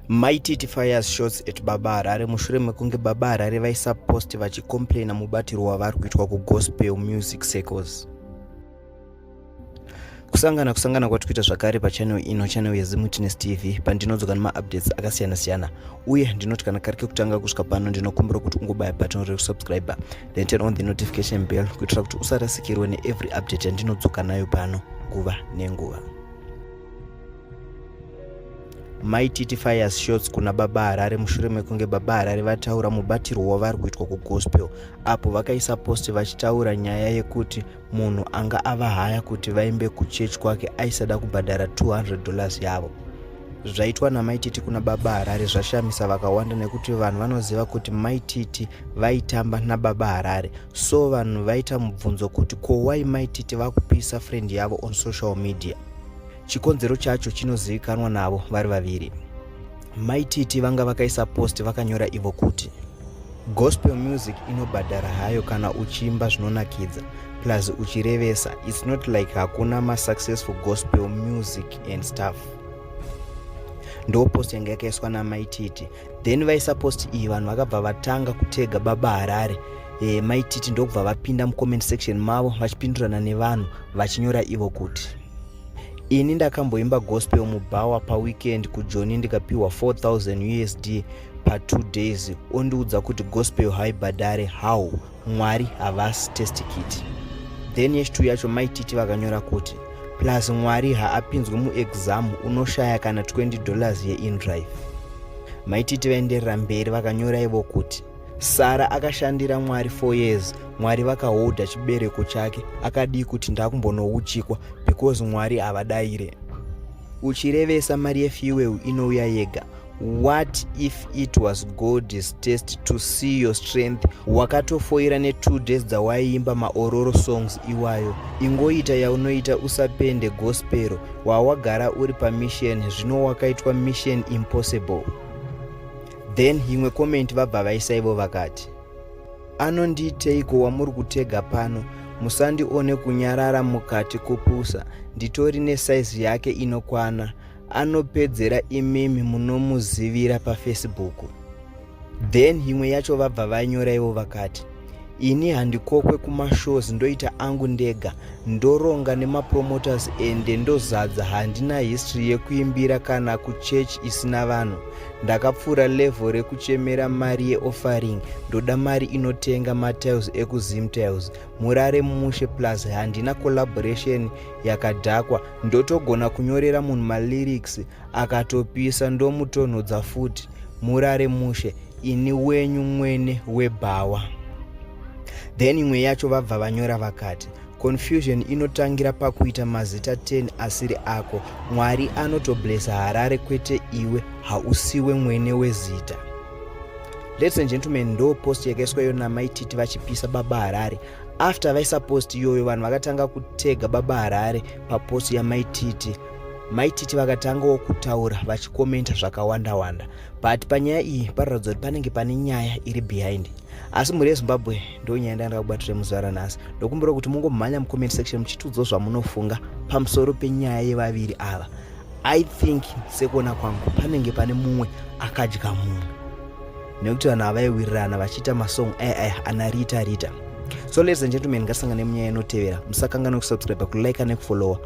Maititi fires shots at Baba Harare mushure mekunge Baba Harare vaisa post vachicomplaina mubatiro wavari kuitwa kugospel music circles. kusangana kwati kuita zvakare pachannel ino, channel yeZimutiness TV, pandinodzoka nemaupdates akasiyana-siyana, uye ndinoti kana kari kekutanga kusvika pano ndinokumbira kuti ungobaya button rekusubscribe then turn on the notification bell kuitira kuti usarasikirwe neevery update yandinodzoka nayo pano nguva nenguva. Maititi fires shots kuna Baba Harare mushure mekunge Baba Harare vataura mubatiro wavari kuitwa kugospel, apo vakaisa post vachitaura nyaya yekuti munhu anga ava haya kuti vaimbe kuchechi kwake aisada kubhadhara $200 yavo. Zvaitwa naMaititi kuna Baba Harare zvashamisa vakawanda nekuti vanhu vanoziva kuti Maititi vaitamba naBaba Harare, so vanhu vaita mubvunzo kuti ko why Maititi vakupisa friend yavo on social media. Chikonzero chacho chinozivikanwa navo vari vaviri. Maititi vanga vakaisa post vakanyora ivo kuti gospel music inobhadhara hayo kana uchiimba zvinonakidza plus uchirevesa, it's not like hakuna ma-successful gospel music and stuff. Ndo post yanga yakaiswa naMaititi. Then vaisa post iyi vanhu vakabva vatanga kutega Baba Harare. Maititi ndokubva vapinda mucomment section mavo vachipindurana nevanhu vachinyora ivo kuti ini ndakamboimba gospel mubhawa paweekend kuJoni ndikapiwa $4,000 pa 2 days, ondiudza kuti gospel haibhadhare how, Mwari havasi test kit. Then yechitu yacho Maititi vakanyora kuti plus Mwari haapinzwe muexam unoshaya kana $20 yeInDrive. Maititi vaenderera mberi vakanyora ivo kuti Sara akashandira Mwari 4 years, Mwari vakahodha chibereko chake, akadii kuti ndakumbonouchikwa because Mwari havadaire. Uchirevesa mari yefuel inouya yega. What if it was God's test to see your strength? Wakatofoira ne2 days dzawaiimba maororo songs iwayo. Ingoita yaunoita usapende gospel, wawagara uri pamission, zvino wakaitwa mission impossible. Then imwe comment vabva vaisa ivo vakati anondiiteiko wamuri kutega pano, musandione kunyarara mukati kupusa, nditori nesize yake inokwana, anopedzera imimi munomuzivira paFacebook. Then imwe yacho vabva vanyora ivo vakati ini handikokwe kumashows, ndoita angu ndega, ndoronga nemapromoters ende ndozadza, handina history yekuimbira kana kuchechi isina vanhu, ndakapfuura level rekuchemera mari yeoffering, ndoda mari inotenga matiles ekuZimtiles, murare mushe plus handina collaboration yakadhakwa, ndotogona kunyorera munhu malyrics akatopisa, ndomutonhodza futi, murare mushe, ini wenyu mwene webhawa. Then imwe yacho vabva vanyora vakati confusion inotangira pakuita mazita 10 asiri ako, Mwari anotoblessa Harare kwete iwe hausiwe mwene wezita. Ladies and gentlemen, ndo post yakaiswa iyo naMaititi vachipisa Baba Harare. After vaisa post iyoyo vanhu vakatanga kutega Baba Harare papost yaMaititi. Maititi vakatangawo kutaura vachikomenta zvakawanda, but panyaya iyi paroratidza kuti panenge pane nyaya iri behind. Asi muri yeZimbabwe ndo nyaya ndanga kubatira muzuva ranhasi. Ndokumbira kuti mungomhanya mucomment section muchitudzawo zvamunofunga pamusoro penyaya yevaviri ava. I think sekuona kwangu panenge pane mumwe akadya mumwe, nekuti vanhu avaiwirirana vachiita masong ana rita. So ladies and gentlemen, ngatisangane munyaya inotevera. Musakanganwa kusubscribe, kulike nekufollowa.